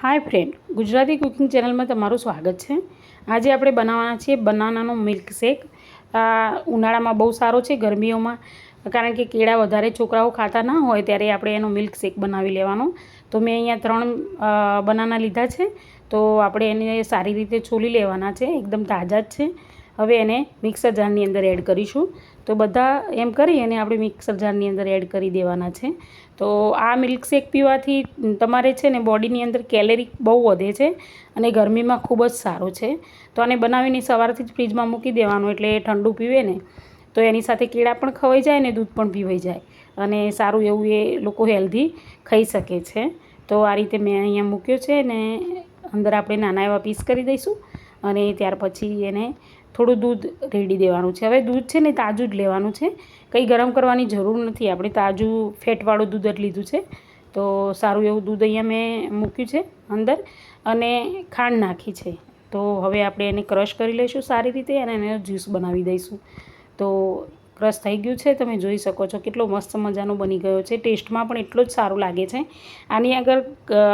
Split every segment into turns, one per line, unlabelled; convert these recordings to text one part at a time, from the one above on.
હાય friend, Gujarati cooking ચેનલમાં તમારું સ્વાગત છે. આજે આપણે બનાવવાના છીએ બનાનાનો મિલ્કશેક. આ ઉનાળામાં બહુ સારો છે, ગરમીઓમાં, કારણ કે કેળા વધારે છોકરાઓ ખાતા ના હોય ત્યારે આપણે એનો મિલ્કશેક બનાવી લેવાનો. તો મેં અહીંયા 3 બનાના લીધા છે. તો આપણે એને સારી રીતે છોલી લેવાના છે, એકદમ તાજા જ છે. હવે એને મિક્સર જારની અંદર એડ કરીશું. તો બધા એમ કરી અને આપણે મિક્સર જારની અંદર એડ કરી દેવાના છે. તો આ મિલ્કશેક પીવાથી તમારે છે ને બોડીની અંદર કેલેરી બહુ વધે છે અને ગરમીમાં ખૂબ જ સારું છે. તો આને બનાવીને સવારથી જ ફ્રીજમાં મૂકી દેવાનું, એટલે ઠંડુ પીવે ને તો એની સાથે કેળા પણ ખવાઈ જાય ને દૂધ પણ પીવાઈ જાય અને સારું એવું એ લોકો હેલ્ધી ખાઈ શકે છે. તો આ રીતે મેં અહીંયા મૂક્યો છે ને અંદર આપણે નાના એવા પીસ કરી દઈશું અને ત્યાર પછી એને થોડું દૂધ રેડી દેવાનું છે. હવે દૂધ છે ને તાજું જ લેવાનું છે, કંઈ ગરમ કરવાની જરૂર નથી. આપણે તાજું ફેટવાળું દૂધ જ લીધું છે. તો સારું એવું દૂધ અહીંયા મેં મૂક્યું છે અંદર અને ખાંડ નાખી છે. તો હવે આપણે એને ક્રશ કરી લઈશું સારી રીતે અને એનો જ્યુસ બનાવી દઈશું. તો ક્રશ થઈ ગયું છે, તમે જોઈ શકો છો કેટલો મસ્ત મજાનો બની ગયો છે. ટેસ્ટમાં પણ એટલો જ સારું લાગે છે. આની આગળ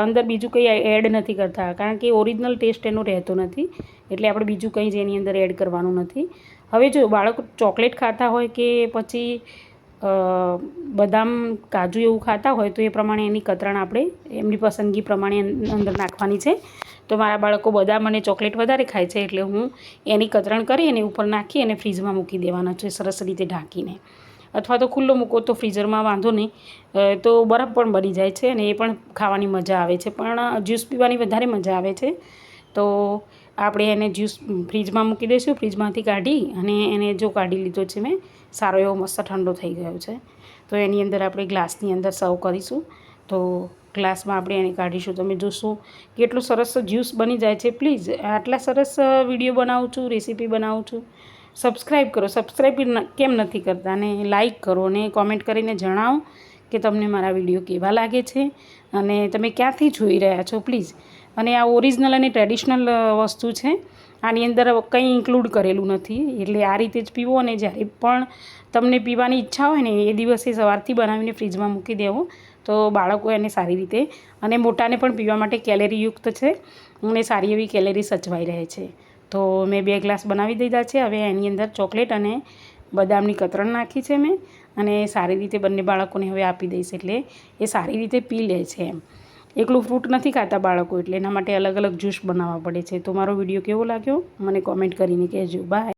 અંદર બીજું કંઈ એડ નથી કરતા, કારણ કે ઓરિજિનલ ટેસ્ટ એનો રહેતો નથી, એટલે આપણે બીજું કંઈ જ એની અંદર એડ કરવાનું નથી. હવે જો બાળકો ચોકલેટ ખાતા હોય કે પછી બદામ કાજુ એવું ખાતા હોય તો એ પ્રમાણે એની કતરણ આપણે એમની પસંદગી પ્રમાણે અંદર નાખવાની છે. તો મારા બાળકો બદામ અને ચોકલેટ વધારે ખાય છે, એટલે હું એની કતરણ કરી અને ઉપર નાખી અને ફ્રીજમાં મૂકી દેવાના છે સરસ રીતે ઢાંકીને. અથવા તો ખુલ્લો મૂકો તો ફ્રીઝરમાં વાંધો નહીં, તો બરફ પણ બની જાય છે અને એ પણ ખાવાની મજા આવે છે, પણ જ્યુસ પીવાની વધારે મજા આવે છે. તો આપણે એને જ્યુસ ફ્રીજમાં મૂકી દઈશું. ફ્રીજમાંથી કાઢી અને એને જો કાઢી લીધો છે મેં, સારો એવો મસ્ત ઠંડો થઈ ગયો છે. તો એની અંદર આપણે ગ્લાસની અંદર સર્વ કરીશું. તો ગ્લાસમાં આપણે એને કાઢીશું. તમે જોશો કેટલું સરસ જ્યુસ બની જાય છે. પ્લીઝ આટલા સરસ વિડીયો બનાવું છું, રેસીપી બનાવું છું, સબસ્ક્રાઈબ કરો. સબસ્ક્રાઈબ કેમ નથી કરતા? અને લાઈક કરો અને કોમેન્ટ કરીને જણાવો કે તમને મારા વિડીયો કેવા લાગે છે અને તમે ક્યાંથી જોઈ રહ્યા છો પ્લીઝ. અને આ ઓરિજિનલ અને ટ્રેડિશનલ વસ્તુ છે, આની અંદર કંઈ ઇન્ક્લુડ કરેલું નથી. એટલે આ રીતે જ પીવો અને જ્યારે પણ તમને પીવાની ઈચ્છા હોય ને એ દિવસે સવારથી બનાવીને ફ્રીજમાં મૂકી દેવો, તો બાળકો એને સારી રીતે અને મોટાને પણ પીવા માટે કેલેરીયુક્ત છે અને સારી એવી કેલેરી સચવાઈ રહે છે. તો મેં 2 ગ્લાસ બનાવી દીધા છે. હવે એની અંદર ચોકલેટ અને બદામની કતરણ નાખી છે મેં અને સારી રીતે બંને બાળકોને હવે આપી દઈશ, એટલે એ સારી રીતે પી લે છે. એમ એકલું ફ્રૂટ નથી ખાતા બાળકો, એટલે એના માટે અલગ અલગ જ્યુસ બનાવવા પડે છે. તો મારો વિડીયો કેવો લાગ્યો મને કોમેન્ટ કરીને કહેજો. બાય.